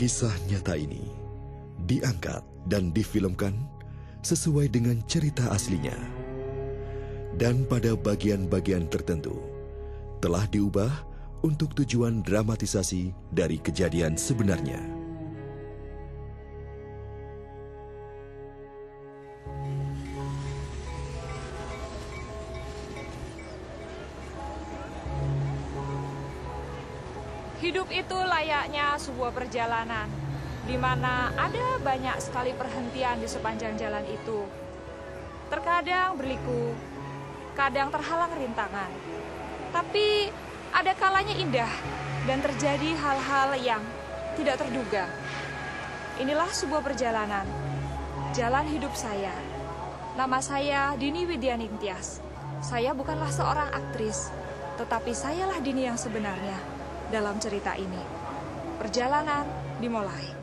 Kisah nyata ini diangkat dan difilmkan sesuai dengan cerita aslinya. Dan pada bagian-bagian tertentu telah diubah untuk tujuan dramatisasi dari kejadian sebenarnya. Hidup itu layaknya sebuah perjalanan, di mana ada banyak sekali perhentian di sepanjang jalan itu. Terkadang berliku, kadang terhalang rintangan. Tapi ada kalanya indah dan terjadi hal-hal yang tidak terduga. Inilah sebuah perjalanan, jalan hidup saya. Nama saya Dini Widianing Tias. Saya bukanlah seorang aktris, tetapi sayalah Dini yang sebenarnya. Dalam cerita ini, perjalanan dimulai.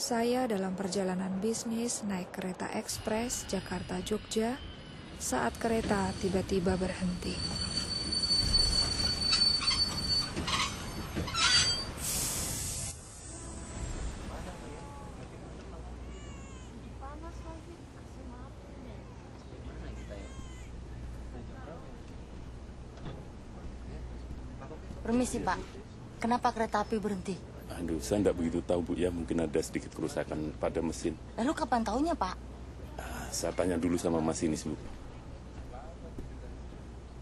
Saya dalam perjalanan bisnis naik kereta ekspres Jakarta-Jogja saat kereta tiba-tiba berhenti. Permisi Pak, kenapa kereta api berhenti? Aduh, saya tidak begitu tahu Bu ya, mungkin ada sedikit kerusakan pada mesin. Lalu kapan tahunya Pak? Saya tanya dulu sama masinis Bu.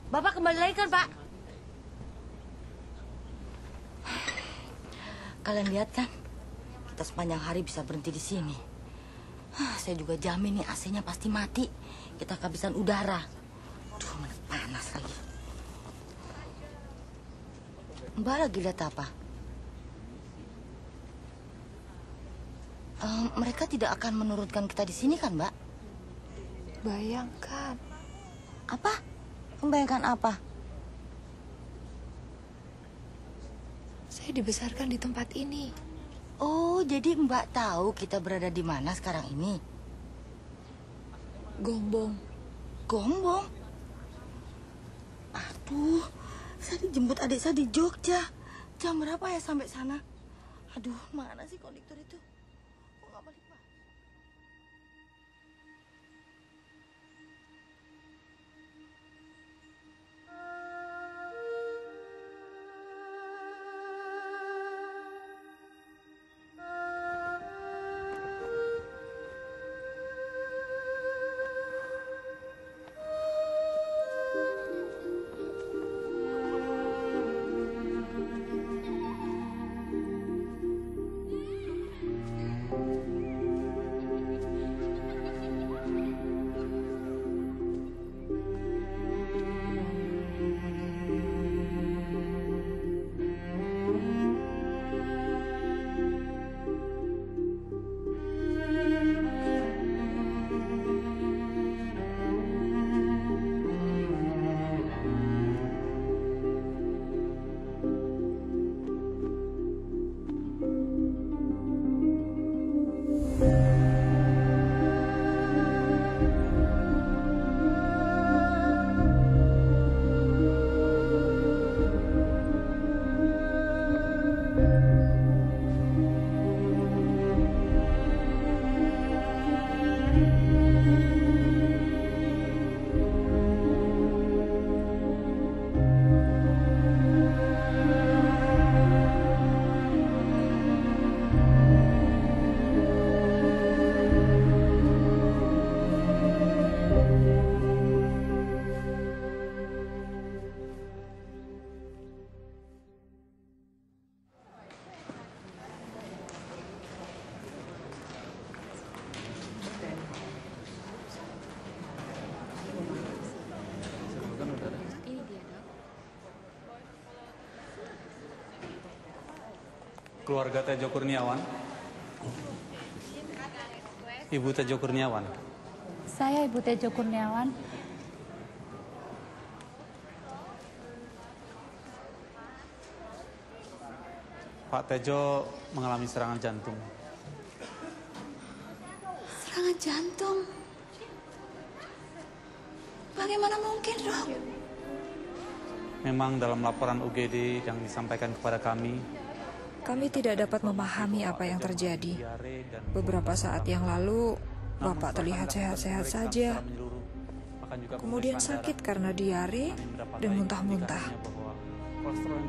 Bapak kembali lagi kan Pak? Kalian lihat kan, kita sepanjang hari bisa berhenti di sini. Saya juga jamin nih AC-nya pasti mati. Kita kehabisan udara. Duh, mana panas lagi. Mbak lagi lihat apa? Mereka tidak akan menurunkan kita di sini kan, Mbak? Bayangkan. Apa? Membayangkan apa? Saya dibesarkan di tempat ini. Oh, jadi Mbak tahu kita berada di mana sekarang ini? Gombong. Gombong? Aduh, saya dijemput adik saya di Jogja. Jam berapa ya sampai sana? Aduh, mana sih konduktor itu? Kok nggak balik, Pak? Keluarga Tejo Kurniawan. Ibu Tejo Kurniawan. Saya Ibu Tejo Kurniawan. Pak Tejo mengalami serangan jantung. serangan jantung. Bagaimana mungkin, Dok? Memang dalam laporan UGD yang disampaikan kepada kami tidak dapat memahami apa yang terjadi. Beberapa saat yang lalu, Bapak terlihat sehat-sehat saja. Kemudian sakit karena diare dan muntah-muntah.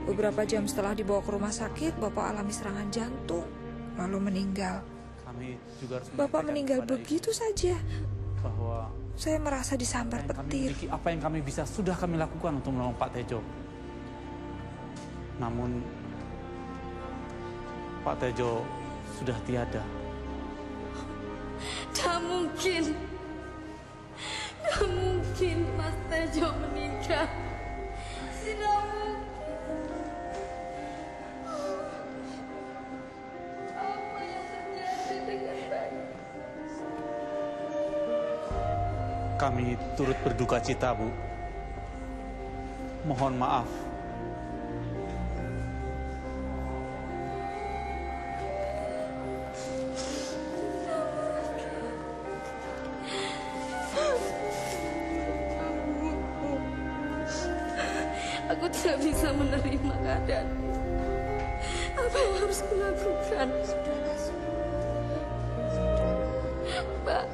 Beberapa jam setelah dibawa ke rumah sakit, Bapak alami serangan jantung, lalu meninggal. Bapak meninggal begitu saja. bahwa Saya merasa disambar petir. apa yang kami bisa sudah kami lakukan untuk menolong Pak Tejo. Namun Pak Tejo sudah tiada. Tak mungkin. Tak mungkin Mas Tejo meninggal. Tidak mungkin. Apa yang terjadi dengan saya? Kami turut berduka cita, Bu. Mohon maaf. Aku tidak bisa menerima keadaan. Apa yang harus kulakukan? Mbak,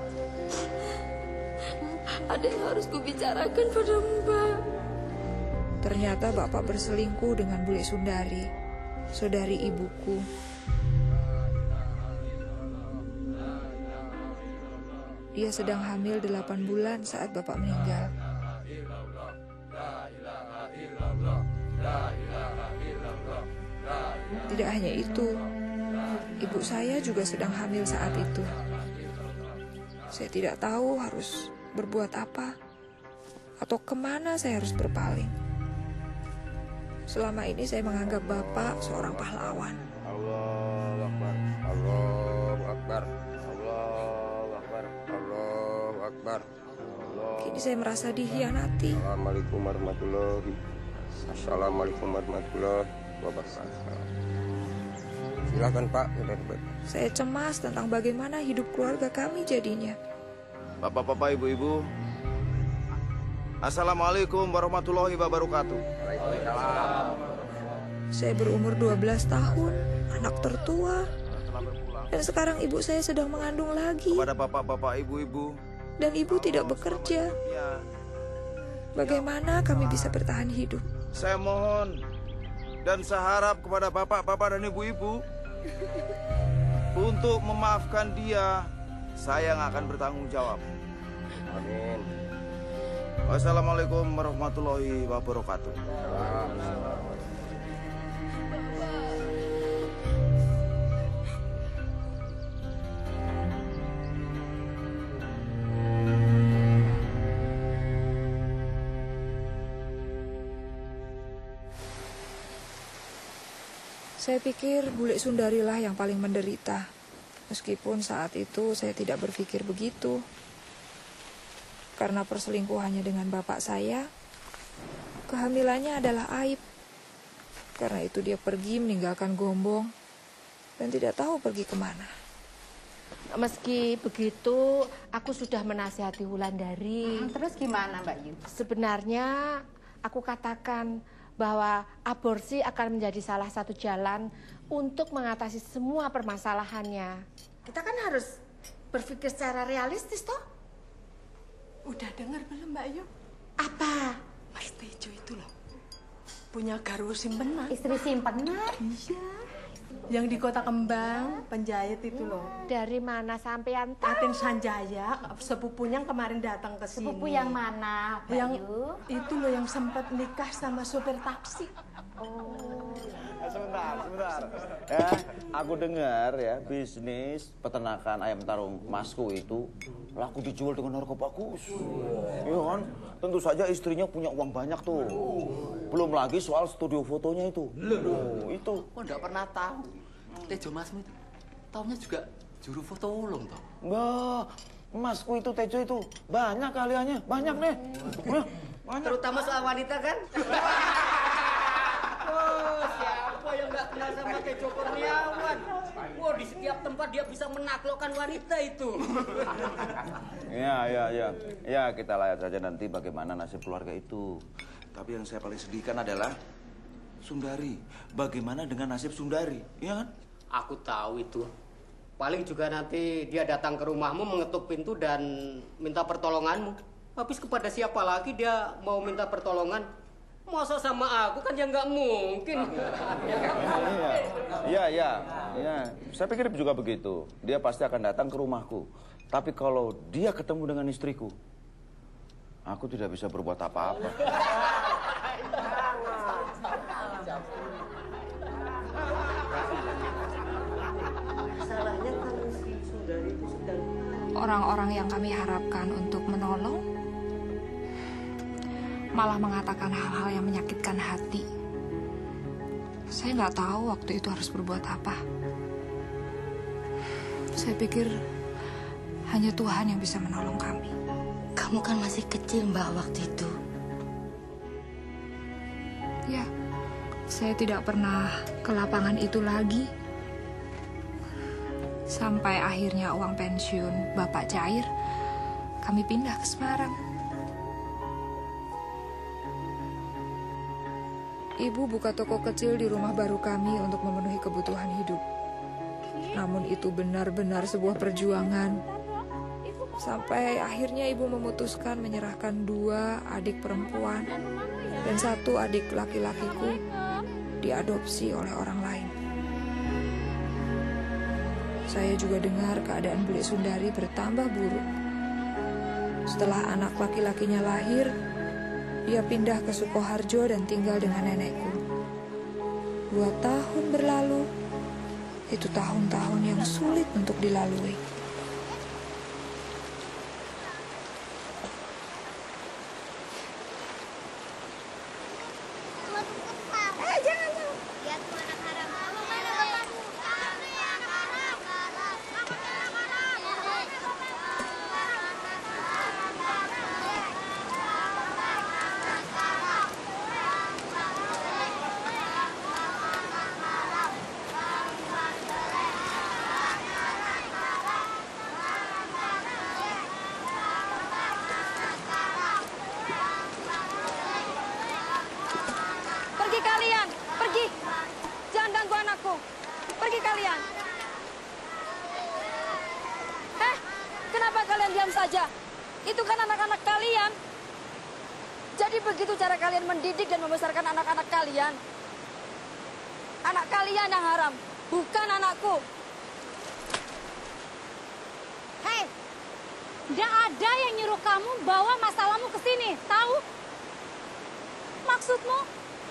ada yang harus kubicarakan pada Mbak. Ternyata Bapak berselingkuh dengan Bule Sundari, saudari ibuku. Dia sedang hamil 8 bulan saat Bapak meninggal. Tidak hanya itu, ibu saya juga sedang hamil saat itu. Saya tidak tahu harus berbuat apa atau kemana saya harus berpaling. Selama ini saya menganggap Bapak seorang pahlawan. Allahu Akbar, Allahu Akbar, Allahu Akbar, Allahu Akbar. Kini saya merasa dikhianati. Assalamualaikum warahmatullahi wabarakatuh. Silakan Pak. Saya cemas tentang bagaimana hidup keluarga kami jadinya. Bapak-bapak, ibu-ibu, Assalamualaikum warahmatullahi wabarakatuh. Saya berumur 12 tahun, anak tertua. Dan sekarang ibu saya sedang mengandung lagi. Kepada bapak-bapak, ibu-ibu, dan ibu tidak bekerja. Bagaimana kami bisa bertahan hidup? Saya mohon dan saya harap kepada bapak-bapak dan ibu-ibu untuk memaafkan dia. Saya yang akan bertanggung jawab. Amin. Wassalamualaikum warahmatullahi wabarakatuh. Saya pikir Bule Sundari lah yang paling menderita. Meskipun saat itu saya tidak berpikir begitu. Karena perselingkuhannya dengan bapak saya, kehamilannya adalah aib. Karena itu dia pergi meninggalkan Gombong dan tidak tahu pergi kemana. Meski begitu, aku sudah menasihati Wulandari. Terus gimana Mbak Yu? Sebenarnya aku katakan bahwa aborsi akan menjadi salah satu jalan untuk mengatasi semua permasalahannya. Kita kan harus berpikir secara realistis toh. Udah dengar belum Mbak Yu? Apa? Mas Tejo itu loh punya garwo simpenan. Istri simpenan? Iya. Yang di Kota Kembang, penjahit itu loh. Dari mana sampean tahu? Atin Sanjaya, sepupunya yang kemarin datang ke sini. Sepupu yang mana, Mbak Yang Yu? itu loh yang sempat nikah sama sopir taksi. Oh. Sebentar. Ya, aku dengar ya bisnis peternakan ayam tarung Masku itu laku dijual dengan harga bagus. Iya kan? Tentu saja istrinya punya uang banyak tuh. Belum lagi soal studio fotonya itu. Itu. Kok enggak pernah tahu? Tejo Masmu itu taunya juga juru foto ulung toh. Mbak, Masku itu Tejo itu banyak kaliannya, banyak nih. Banyak. Terutama soal wanita kan? Oh, siapa yang nggak kenal sama Tejo Kurniawan. Wah, di setiap tempat dia bisa menaklukkan wanita itu. Ya, kita lihat saja nanti bagaimana nasib keluarga itu. Tapi yang saya paling sedihkan adalah Sundari. Bagaimana dengan nasib Sundari, iya kan? Aku tahu itu. Paling juga nanti dia datang ke rumahmu, mengetuk pintu dan minta pertolonganmu. Habis kepada siapa lagi dia mau minta pertolongan? Masa sama aku kan ya nggak mungkin. Iya. Saya pikir juga begitu. Dia pasti akan datang ke rumahku. Tapi kalau dia ketemu dengan istriku, aku tidak bisa berbuat apa-apa. Orang-orang yang kami harapkan untuk menolong malah mengatakan hal-hal yang menyakitkan hati. Saya nggak tahu waktu itu harus berbuat apa. Saya pikir hanya Tuhan yang bisa menolong kami. Kamu kan masih kecil, Mbak, waktu itu. Ya, saya tidak pernah ke lapangan itu lagi. Sampai akhirnya uang pensiun Bapak cair, kami pindah ke Semarang. Ibu buka toko kecil di rumah baru kami untuk memenuhi kebutuhan hidup. Namun itu benar-benar sebuah perjuangan. Sampai akhirnya ibu memutuskan menyerahkan 2 adik perempuan dan 1 adik laki-lakiku diadopsi oleh orang lain. Saya juga dengar keadaan Bule Sundari bertambah buruk. Setelah anak laki-lakinya lahir, dia pindah ke Sukoharjo dan tinggal dengan nenekku. 2 tahun berlalu, itu tahun-tahun yang sulit untuk dilalui. saja. Itu kan anak-anak kalian. Jadi begitu cara kalian mendidik dan membesarkan anak-anak kalian. Anak kalian yang haram, bukan anakku. Hei, nggak ada yang nyuruh kamu bawa masalahmu ke sini, tahu? Maksudmu,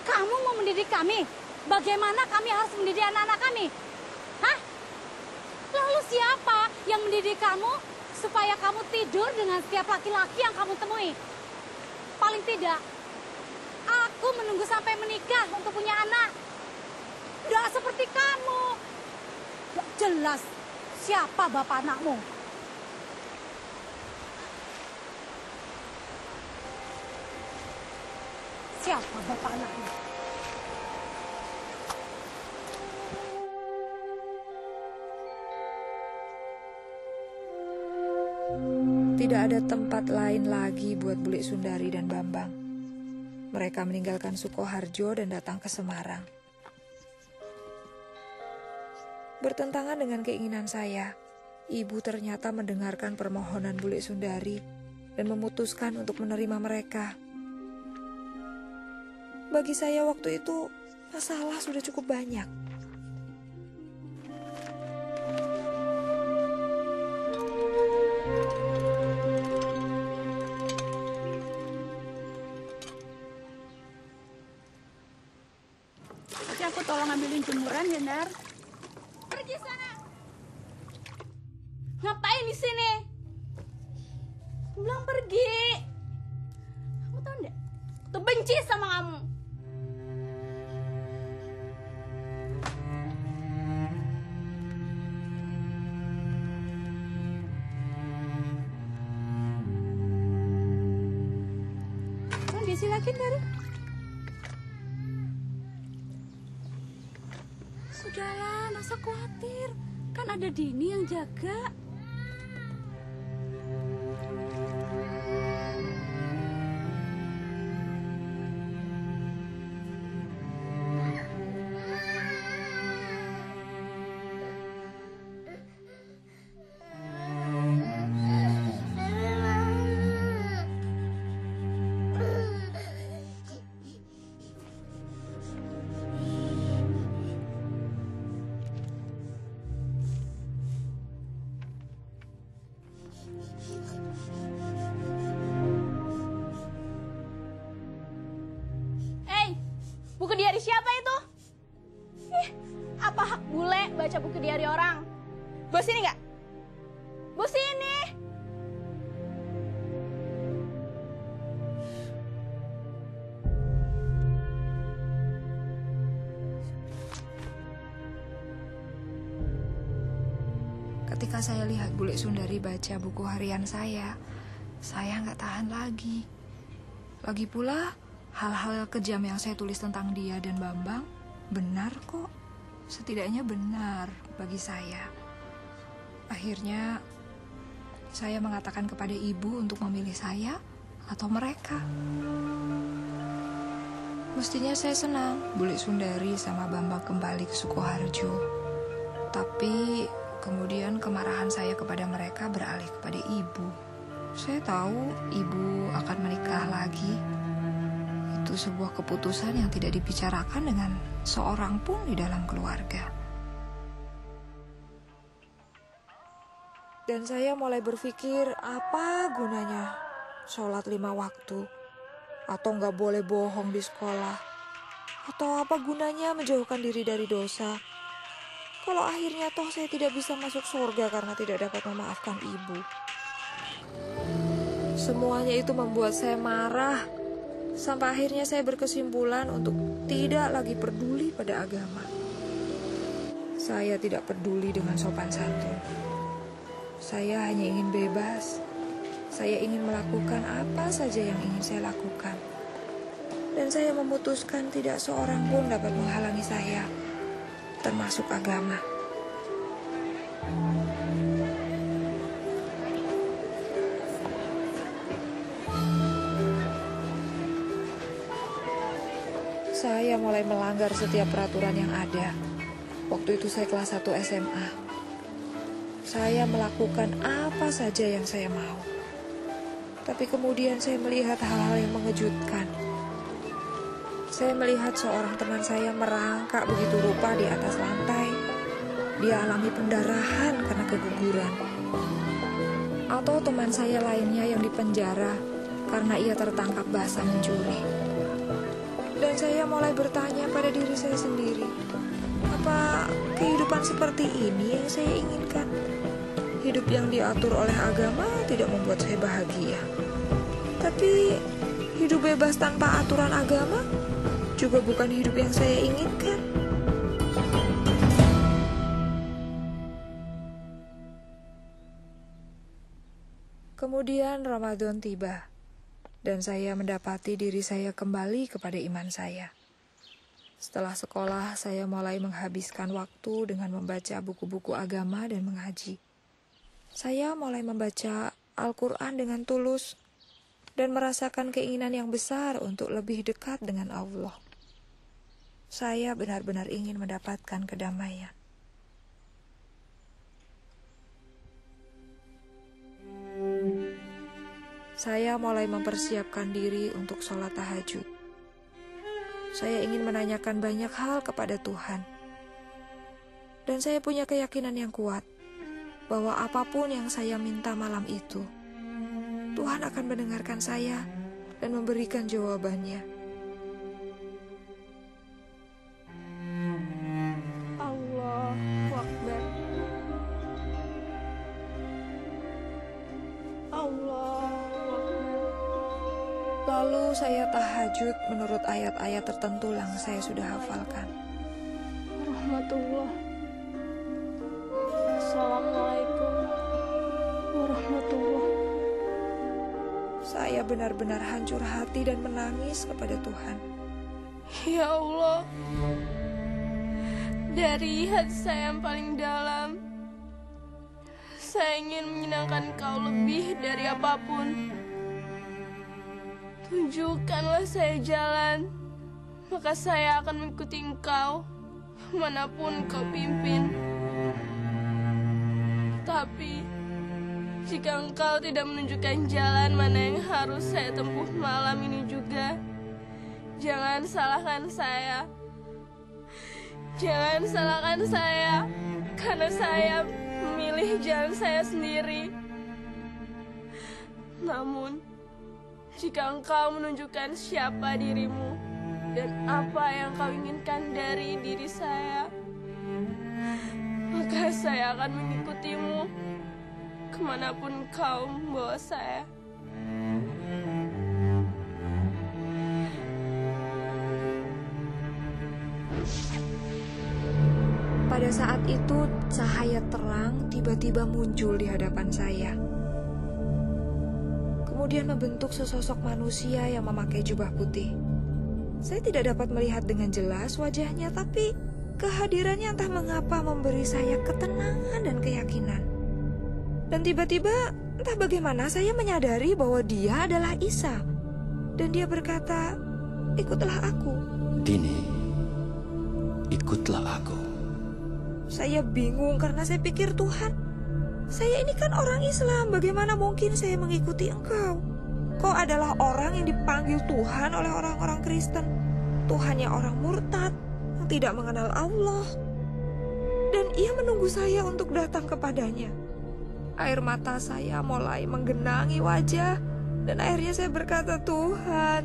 kamu mau mendidik kami? Bagaimana kami harus mendidik anak-anak kami? Hah? Lalu siapa yang mendidik kamu supaya kamu tidur dengan setiap laki-laki yang kamu temui? Paling tidak, aku menunggu sampai menikah untuk punya anak. Nggak seperti kamu. Nggak jelas siapa bapak anakmu. Siapa bapak anakmu? Tidak ada tempat lain lagi buat Bule Sundari dan Bambang. Mereka meninggalkan Sukoharjo dan datang ke Semarang. Bertentangan dengan keinginan saya, ibu ternyata mendengarkan permohonan Bule Sundari dan memutuskan untuk menerima mereka. Bagi saya waktu itu, masalah sudah cukup banyak. Oke, aku tolong ambilin jemuran ya, Nar. Pergi sana. Ngapain di sini? Aku bilang pergi. Kamu tahu enggak? Aku tuh benci sama kamu. Kamu disilakin, Dar. khawatir, kan ada Dini yang jaga. Buku diari siapa itu? Apa hak bule baca buku diari orang? Bos ini nggak? Bos ini! Ketika saya lihat Bule Sundari baca buku harian saya nggak tahan lagi. Lagi pula, hal-hal kejam yang saya tulis tentang dia dan Bambang benar kok. Setidaknya benar bagi saya. Akhirnya, saya mengatakan kepada ibu untuk memilih saya atau mereka. Mestinya saya senang Bule Sundari sama Bambang kembali ke Sukoharjo. Tapi kemudian kemarahan saya kepada mereka beralih kepada ibu. Saya tahu ibu akan menikah lagi. Itu sebuah keputusan yang tidak dibicarakan dengan seorang pun di dalam keluarga. Dan saya mulai berpikir, apa gunanya sholat 5 waktu? Atau nggak boleh bohong di sekolah? Atau apa gunanya menjauhkan diri dari dosa? Kalau akhirnya toh saya tidak bisa masuk surga karena tidak dapat memaafkan ibu. Semuanya itu membuat saya marah. Sampai akhirnya saya berkesimpulan untuk tidak lagi peduli pada agama. Saya tidak peduli dengan sopan santun. Saya hanya ingin bebas. Saya ingin melakukan apa saja yang ingin saya lakukan. Dan saya memutuskan tidak seorang pun dapat menghalangi saya, termasuk agama. Saya mulai melanggar setiap peraturan yang ada. Waktu itu saya kelas 1 SMA. Saya melakukan apa saja yang saya mau. Tapi kemudian saya melihat hal-hal yang mengejutkan. Saya melihat seorang teman saya merangkak begitu rupa di atas lantai. Dia alami pendarahan karena keguguran. Atau teman saya lainnya yang dipenjara karena ia tertangkap basah mencuri. Dan saya mulai bertanya pada diri saya sendiri, apa kehidupan seperti ini yang saya inginkan? Hidup yang diatur oleh agama tidak membuat saya bahagia. Tapi hidup bebas tanpa aturan agama juga bukan hidup yang saya inginkan. Kemudian Ramadan tiba. Dan saya mendapati diri saya kembali kepada iman saya. Setelah sekolah, saya mulai menghabiskan waktu dengan membaca buku-buku agama dan mengaji. Saya mulai membaca Al-Quran dengan tulus dan merasakan keinginan yang besar untuk lebih dekat dengan Allah. Saya benar-benar ingin mendapatkan kedamaian. Saya mulai mempersiapkan diri untuk sholat tahajud. Saya ingin menanyakan banyak hal kepada Tuhan. Dan saya punya keyakinan yang kuat bahwa apapun yang saya minta malam itu, Tuhan akan mendengarkan saya dan memberikan jawabannya. Allahu Akbar. Lalu saya tahajud menurut ayat-ayat tertentu yang saya sudah hafalkan. Rahmatullah. Assalamualaikum warahmatullah. Saya benar-benar hancur hati dan menangis kepada Tuhan. Ya Allah, Dari hati saya yang paling dalam, saya ingin menyenangkan Kau lebih dari apapun. Tunjukkanlah saya jalan, maka saya akan mengikuti Engkau manapun Kau pimpin. Tapi jika Engkau tidak menunjukkan jalan mana yang harus saya tempuh malam ini juga, jangan salahkan saya. Jangan salahkan saya, karena saya memilih jalan saya sendiri. Namun, jika Engkau menunjukkan siapa dirimu dan apa yang Kau inginkan dari diri saya, maka saya akan mengikutimu kemanapun Kau membawa saya. Pada saat itu, cahaya terang tiba-tiba muncul di hadapan saya. Kemudian membentuk sesosok manusia yang memakai jubah putih. Saya tidak dapat melihat dengan jelas wajahnya, tapi kehadirannya entah mengapa memberi saya ketenangan dan keyakinan. Dan tiba-tiba, entah bagaimana saya menyadari bahwa dia adalah Isa. Dan dia berkata, "Ikutlah aku." Dini, ikutlah aku. Saya bingung karena saya pikir, Tuhan, saya ini kan orang Islam, bagaimana mungkin saya mengikuti Engkau? Kau adalah orang yang dipanggil Tuhan oleh orang-orang Kristen. Tuhannya orang murtad, yang tidak mengenal Allah. Dan ia menunggu saya untuk datang kepadanya. Air mata saya mulai menggenangi wajah, dan akhirnya saya berkata, "Tuhan,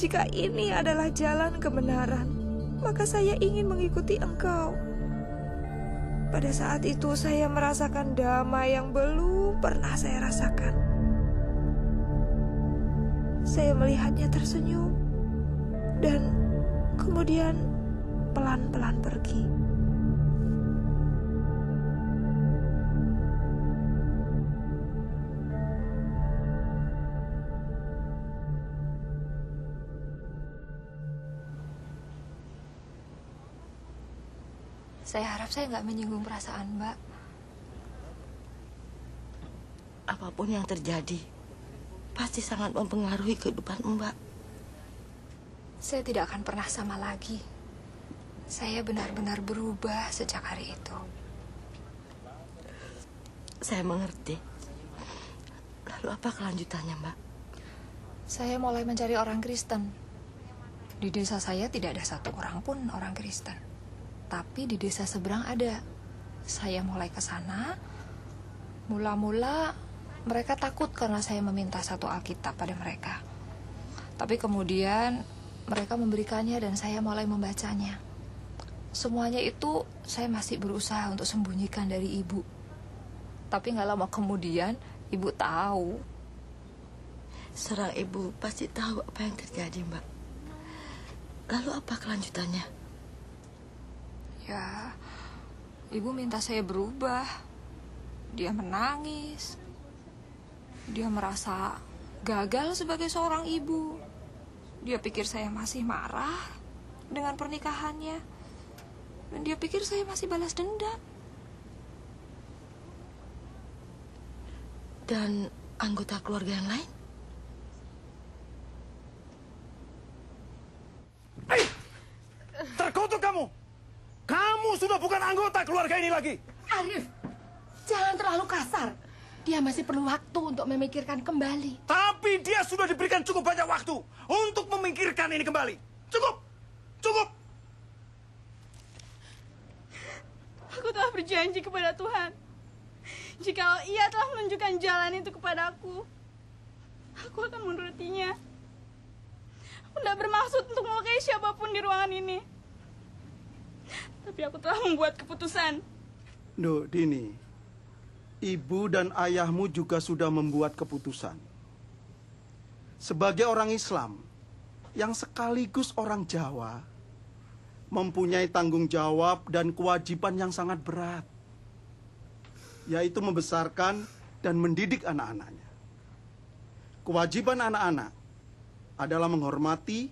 jika ini adalah jalan kebenaran, maka saya ingin mengikuti Engkau." Pada saat itu saya merasakan damai yang belum pernah saya rasakan. Saya melihatnya tersenyum dan kemudian pelan-pelan pergi. Saya harap saya nggak menyinggung perasaan Mbak. Apapun yang terjadi, pasti sangat mempengaruhi kehidupan Mbak. Saya tidak akan pernah sama lagi. Saya benar-benar berubah sejak hari itu. Saya mengerti. Lalu apa kelanjutannya, Mbak? Saya mulai mencari orang Kristen. Di desa saya tidak ada satu orang pun orang Kristen. Tapi di desa seberang ada. Saya mulai ke sana. Mula-mula mereka takut karena saya meminta satu Alkitab pada mereka. Tapi kemudian mereka memberikannya dan saya mulai membacanya. Semuanya itu saya masih berusaha untuk sembunyikan dari ibu. Tapi gak lama kemudian ibu tahu. Seorang ibu pasti tahu apa yang terjadi, Mbak. Lalu apa kelanjutannya? Ya, ibu minta saya berubah. Dia menangis. Dia merasa gagal sebagai seorang ibu. Dia pikir saya masih marah dengan pernikahannya. Dan dia pikir saya masih balas dendam. Dan anggota keluarga yang lain? Terkutuk kamu! Kamu sudah bukan anggota keluarga ini lagi! Arif, jangan terlalu kasar. Dia masih perlu waktu untuk memikirkan kembali. Tapi dia sudah diberikan cukup banyak waktu untuk memikirkan ini kembali. Cukup! Cukup! Aku telah berjanji kepada Tuhan. Jikalau Ia telah menunjukkan jalan itu kepadaku, aku akan menurutinya. Aku tidak bermaksud untuk melukai siapapun di ruangan ini. Tapi aku telah membuat keputusan. Duh, Dini. Ibu dan ayahmu juga sudah membuat keputusan. Sebagai orang Islam, yang sekaligus orang Jawa, mempunyai tanggung jawab dan kewajiban yang sangat berat, yaitu membesarkan dan mendidik anak-anaknya. Kewajiban anak-anak adalah menghormati,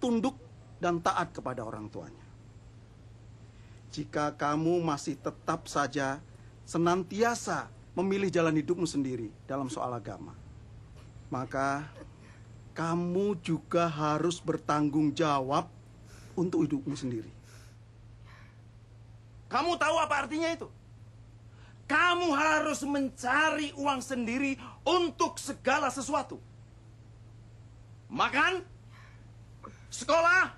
tunduk, dan taat kepada orang tuanya. jika kamu masih tetap saja senantiasa memilih jalan hidupmu sendiri dalam soal agama, maka kamu juga harus bertanggung jawab untuk hidupmu sendiri. Kamu tahu apa artinya itu? Kamu harus mencari uang sendiri untuk segala sesuatu. Makan, sekolah,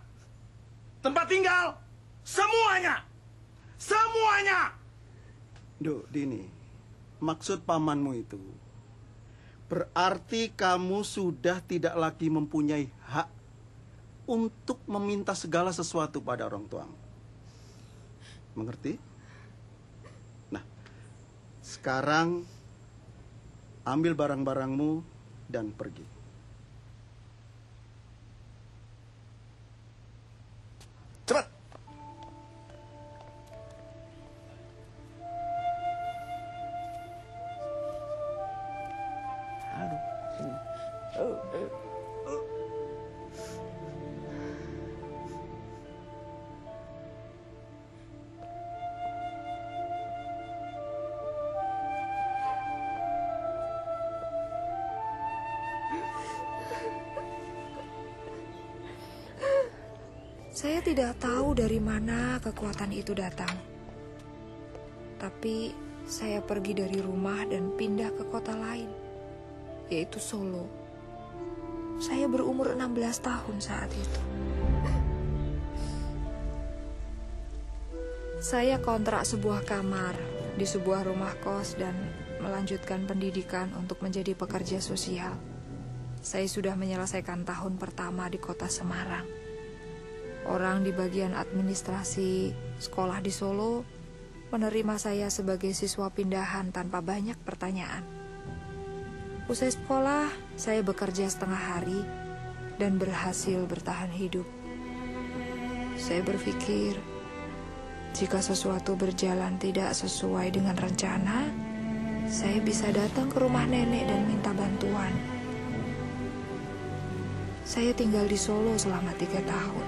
tempat tinggal, semuanya. Semuanya. Duk, Dini, maksud pamanmu itu berarti kamu sudah tidak lagi mempunyai hak untuk meminta segala sesuatu pada orang tuamu. Mengerti? Nah, sekarang ambil barang-barangmu dan pergi. Cepat. Aduh, sini. Saya tidak tahu dari mana kekuatan itu datang. Tapi saya pergi dari rumah dan pindah ke kota lain, yaitu Solo. Saya berumur 16 tahun saat itu. Saya kontrak sebuah kamar di sebuah rumah kos dan melanjutkan pendidikan untuk menjadi pekerja sosial. Saya sudah menyelesaikan tahun pertama di kota Semarang. Orang di bagian administrasi sekolah di Solo menerima saya sebagai siswa pindahan tanpa banyak pertanyaan. Usai sekolah, saya bekerja setengah hari dan berhasil bertahan hidup. Saya berpikir, jika sesuatu berjalan tidak sesuai dengan rencana, saya bisa datang ke rumah nenek dan minta bantuan. Saya tinggal di Solo selama 3 tahun.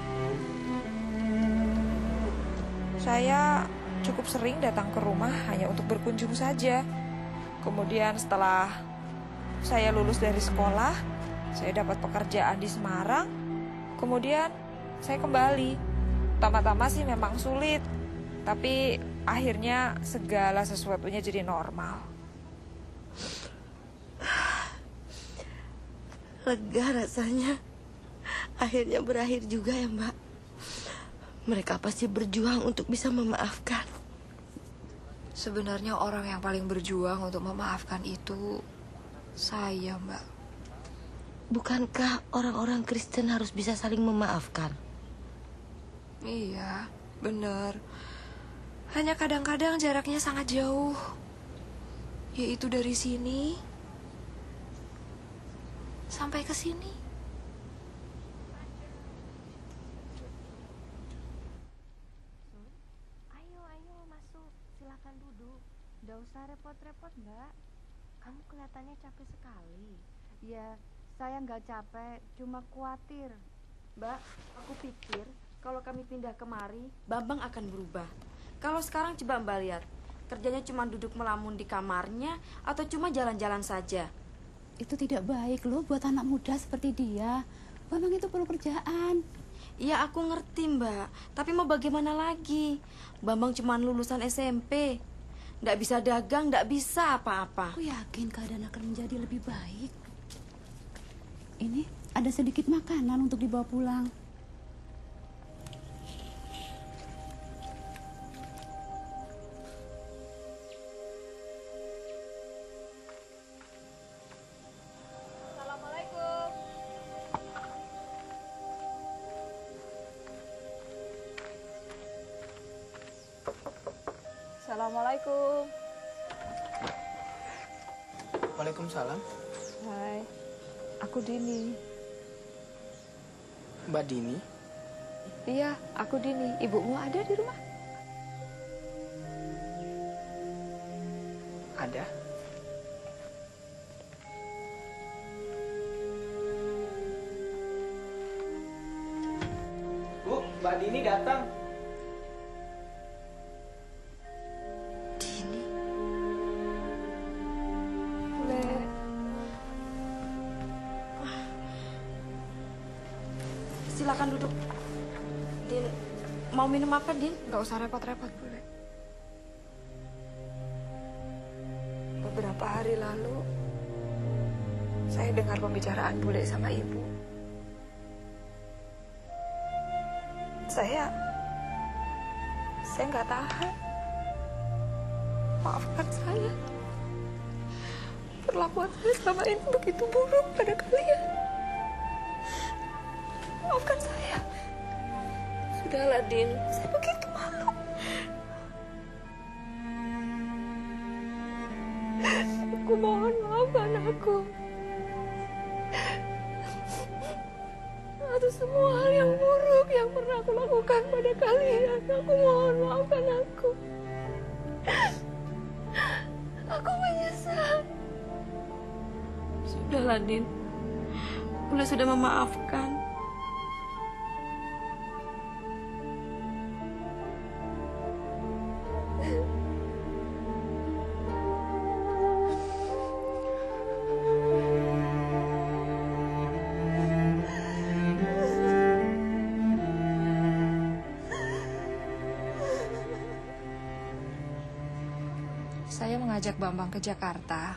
Saya cukup sering datang ke rumah hanya untuk berkunjung saja. Kemudian setelah saya lulus dari sekolah, saya dapat pekerjaan di Semarang. Kemudian saya kembali. Pertama-tama sih memang sulit, tapi akhirnya segala sesuatunya jadi normal. Lega rasanya. Akhirnya berakhir juga ya, Mbak. Mereka pasti berjuang untuk bisa memaafkan. Sebenarnya orang yang paling berjuang untuk memaafkan itu saya, Mbak. Bukankah orang-orang Kristen harus bisa saling memaafkan? Iya, benar. Hanya kadang-kadang jaraknya sangat jauh. Yaitu dari sini sampai ke sini. Silakan duduk. Nggak usah repot-repot, Mbak. Kamu kelihatannya capek sekali. Ya, saya nggak capek, cuma khawatir. Mbak, aku pikir kalau kami pindah kemari, Bambang akan berubah. Kalau sekarang coba Mbak lihat, kerjanya cuma duduk melamun di kamarnya atau cuma jalan-jalan saja. Itu tidak baik loh buat anak muda seperti dia. Bambang itu perlu kerjaan. Iya, aku ngerti, Mbak. Tapi mau bagaimana lagi? Bambang cuma lulusan SMP. Nggak bisa dagang, nggak bisa apa-apa. Aku yakin keadaan akan menjadi lebih baik. Ini ada sedikit makanan untuk dibawa pulang. Assalamualaikum. Assalamualaikum. Waalaikumsalam. Hai, aku Dini. Mbak Dini? Iya, aku Dini. Ibumu ada di rumah? Ada. Bu, Mbak Dini datang. silakan duduk. Din, mau minum apa, Din? Nggak usah repot-repot, Bule. Beberapa hari lalu, saya dengar pembicaraan Bule sama Ibu. Saya nggak tahan. Maafkan saya. Perlakuan saya selama ini begitu buruk pada kalian. Maafkan saya. Sudahlah, Din. Saya begitu malu. Aku mohon maafkan aku. Atas semua hal yang buruk yang pernah aku lakukan pada kalian. Aku mohon maafkan aku. Aku menyesal. Sudahlah, Din. Bunda sudah memaafkan. Saya mengajak Bambang ke Jakarta.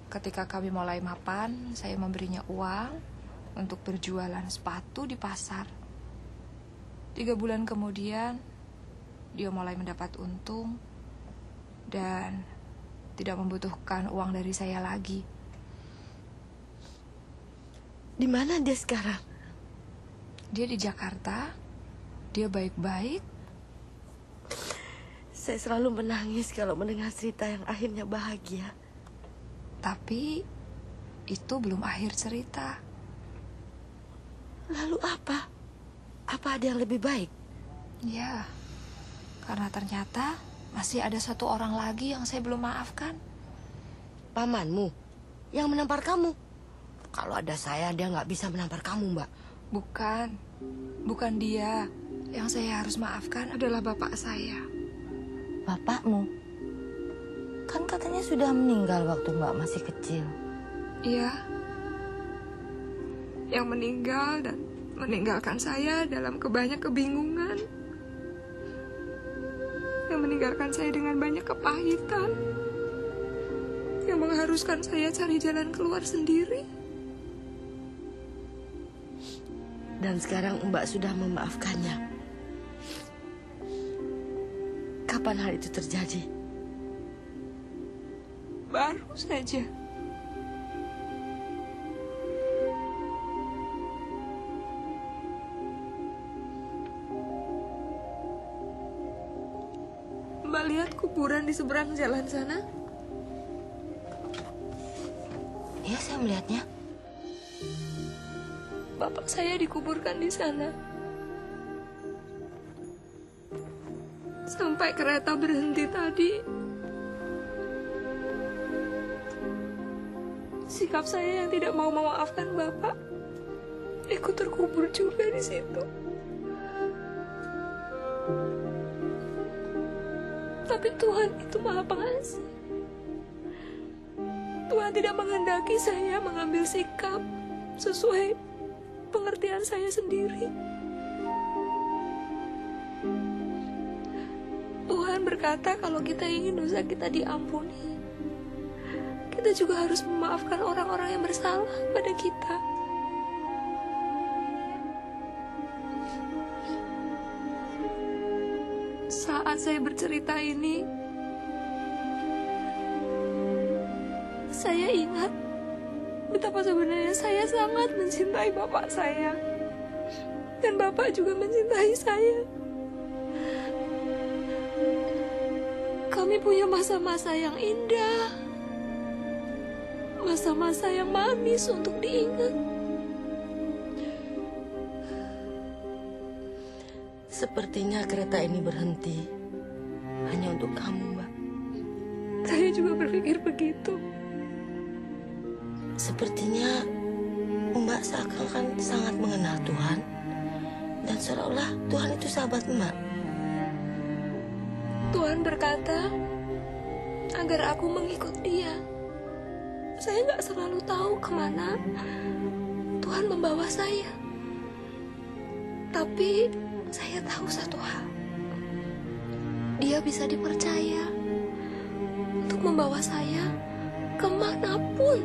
Ketika kami mulai mapan, saya memberinya uang untuk berjualan sepatu di pasar. 3 bulan kemudian, dia mulai mendapat untung dan tidak membutuhkan uang dari saya lagi. Di mana dia sekarang? Dia di Jakarta. Dia baik-baik. Saya selalu menangis kalau mendengar cerita yang akhirnya bahagia. Tapi itu belum akhir cerita. Lalu apa? Apa ada yang lebih baik? Ya, karena ternyata masih ada 1 orang lagi yang saya belum maafkan. Pamanmu yang menampar kamu. Kalau ada saya, dia nggak bisa menampar kamu, Mbak. Bukan dia. Yang saya harus maafkan adalah bapak saya. Bapakmu? Kan katanya sudah meninggal waktu Mbak masih kecil. Iya. Yang meninggal dan meninggalkan saya dalam banyak kebingungan. Yang meninggalkan saya dengan banyak kepahitan. Yang mengharuskan saya cari jalan keluar sendiri. Dan sekarang Mbak sudah memaafkannya. Kapan hal itu terjadi? Baru saja. Mbak lihat kuburan di seberang jalan sana? Iya, saya melihatnya. Bapak saya dikuburkan di sana. Sampai kereta berhenti tadi. Sikap saya yang tidak mau memaafkan Bapak ikut terkubur juga di situ. Tapi Tuhan itu Maha Pengasih. Tuhan tidak menghendaki saya mengambil sikap sesuai pengertian saya sendiri. Tuhan berkata kalau kita ingin dosa kita diampuni, kita juga harus memaafkan orang-orang yang bersalah pada kita. Saat saya bercerita ini, saya ingat betapa sebenarnya saya sangat mencintai bapak saya. Dan bapak juga mencintai saya. Kami punya masa-masa yang indah, masa-masa yang manis untuk diingat. Sepertinya kereta ini berhenti hanya untuk kamu, Mbak. Saya juga berpikir begitu. Sepertinya Mbak seakan-akan sangat mengenal Tuhan dan seolah-olah Tuhan itu sahabat Mbak. Tuhan berkata agar aku mengikut Dia. Saya nggak selalu tahu kemana Tuhan membawa saya. Tapi saya tahu satu hal. Dia bisa dipercaya untuk membawa saya kemanapun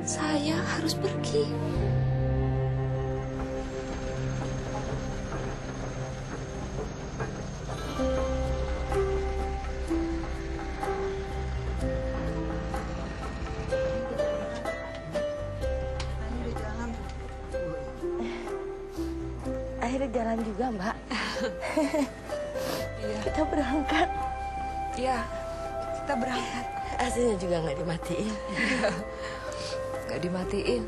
saya harus pergi. Akhirnya jalan juga, Mbak. Iya. Kita berangkat. Iya, kita berangkat. AC-nya juga nggak dimatiin. Nggak dimatiin.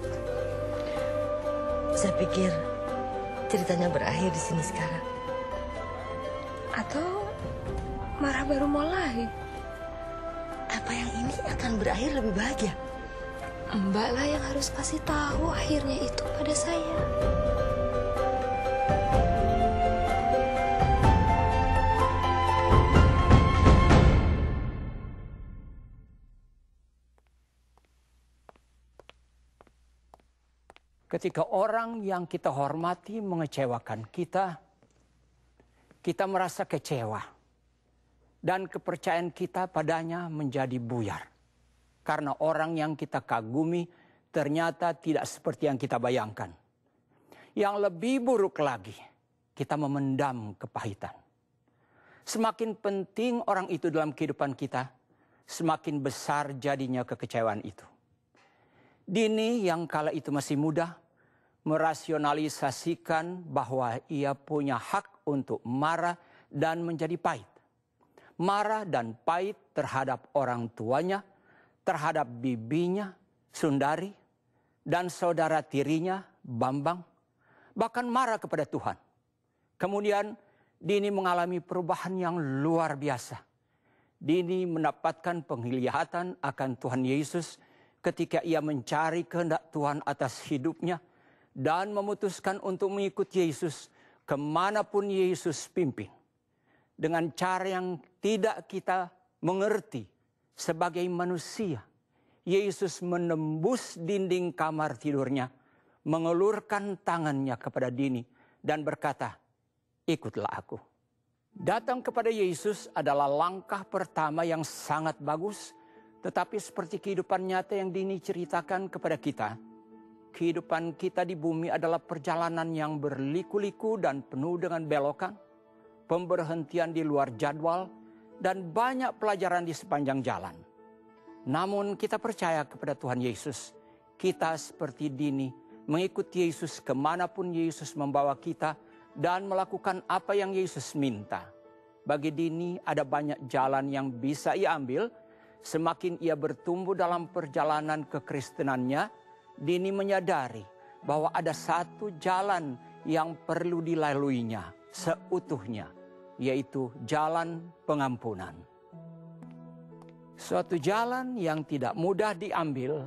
Saya pikir ceritanya berakhir di sini sekarang. Atau marah baru mulai. Apa yang ini akan berakhir lebih bahagia? Mbak lah yang harus kasih tahu akhirnya itu pada saya. Ketika orang yang kita hormati mengecewakan kita, kita merasa kecewa. Dan kepercayaan kita padanya menjadi buyar. Karena orang yang kita kagumi ternyata tidak seperti yang kita bayangkan. Yang lebih buruk lagi, kita memendam kepahitan. Semakin penting orang itu dalam kehidupan kita, semakin besar jadinya kekecewaan itu. Dini yang kala itu masih muda, merasionalisasikan bahwa ia punya hak untuk marah dan menjadi pahit. Marah dan pahit terhadap orang tuanya, terhadap bibinya, Sundari, dan saudara tirinya, Bambang, bahkan marah kepada Tuhan. Kemudian Dini mengalami perubahan yang luar biasa. Dini mendapatkan penglihatan akan Tuhan Yesus ketika ia mencari kehendak Tuhan atas hidupnya, dan memutuskan untuk mengikuti Yesus kemanapun Yesus pimpin. Dengan cara yang tidak kita mengerti sebagai manusia. Yesus menembus dinding kamar tidurnya, mengelurkan tangannya kepada Dini dan berkata, "Ikutlah aku." Datang kepada Yesus adalah langkah pertama yang sangat bagus, tetapi seperti kehidupan nyata yang Dini ceritakan kepada kita, kehidupan kita di bumi adalah perjalanan yang berliku-liku dan penuh dengan belokan, pemberhentian di luar jadwal, dan banyak pelajaran di sepanjang jalan. Namun kita percaya kepada Tuhan Yesus. Kita seperti Dini, mengikuti Yesus kemanapun Yesus membawa kita, dan melakukan apa yang Yesus minta. Bagi Dini ada banyak jalan yang bisa ia ambil. Semakin ia bertumbuh dalam perjalanan kekristenannya, Dini menyadari bahwa ada satu jalan yang perlu dilaluinya seutuhnya, yaitu jalan pengampunan. Suatu jalan yang tidak mudah diambil,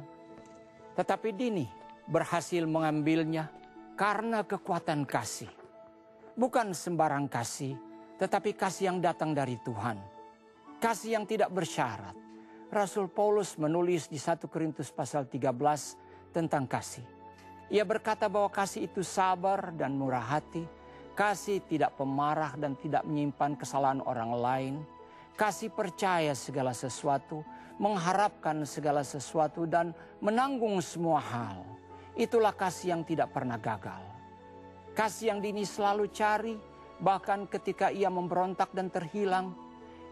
tetapi Dini berhasil mengambilnya karena kekuatan kasih. Bukan sembarang kasih, tetapi kasih yang datang dari Tuhan. Kasih yang tidak bersyarat. Rasul Paulus menulis di 1 Korintus pasal 13 tentang kasih. Ia berkata bahwa kasih itu sabar dan murah hati. Kasih tidak pemarah dan tidak menyimpan kesalahan orang lain. Kasih percaya segala sesuatu, mengharapkan segala sesuatu, dan menanggung semua hal. Itulah kasih yang tidak pernah gagal. Kasih yang Dini selalu cari, bahkan ketika ia memberontak dan terhilang.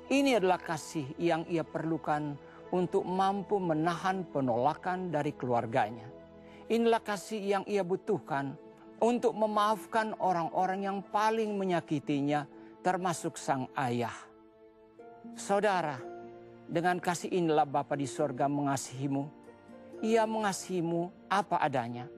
Ini adalah kasih yang ia perlukan untuk mampu menahan penolakan dari keluarganya. Inilah kasih yang ia butuhkan untuk memaafkan orang-orang yang paling menyakitinya, termasuk sang ayah. Saudara, dengan kasih inilah Bapa di sorga mengasihimu. Ia mengasihimu apa adanya.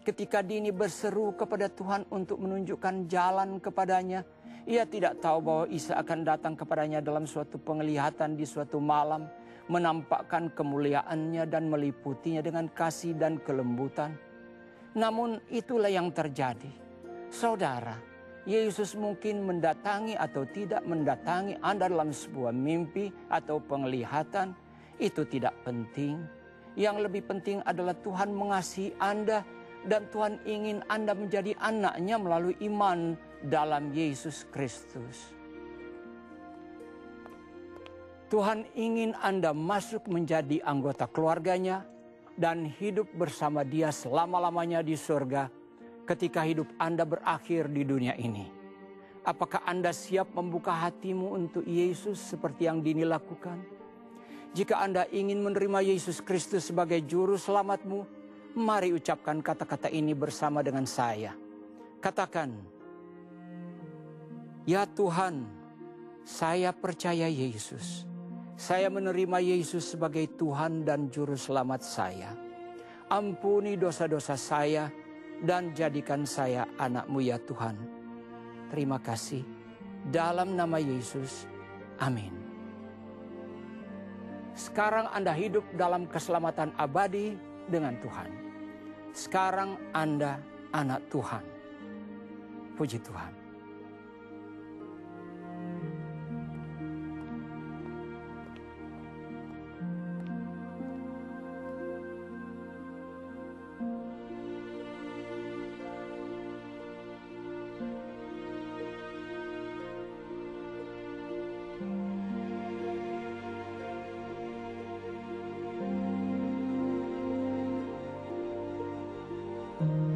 Ketika Dini berseru kepada Tuhan untuk menunjukkan jalan kepadanya, ia tidak tahu bahwa Isa akan datang kepadanya dalam suatu penglihatan di suatu malam, menampakkan kemuliaannya dan meliputinya dengan kasih dan kelembutan. Namun itulah yang terjadi. Saudara, Yesus mungkin mendatangi atau tidak mendatangi Anda dalam sebuah mimpi atau penglihatan, itu tidak penting. Yang lebih penting adalah Tuhan mengasihi Anda Dan Tuhan ingin Anda menjadi anak-Nya melalui iman dalam Yesus Kristus. Tuhan ingin Anda masuk menjadi anggota keluarganya dan hidup bersama Dia selama-lamanya di surga ketika hidup Anda berakhir di dunia ini. Apakah Anda siap membuka hatimu untuk Yesus seperti yang Dini lakukan? Jika Anda ingin menerima Yesus Kristus sebagai juru selamatmu, mari ucapkan kata-kata ini bersama dengan saya. Katakan, "Ya Tuhan, saya percaya Yesus. Saya menerima Yesus sebagai Tuhan dan Juru Selamat saya. Ampuni dosa-dosa saya dan jadikan saya anak-Mu ya Tuhan. Terima kasih. Dalam nama Yesus, amin." Sekarang Anda hidup dalam keselamatan abadi dengan Tuhan. Sekarang Anda anak Tuhan. Puji Tuhan. Thank you.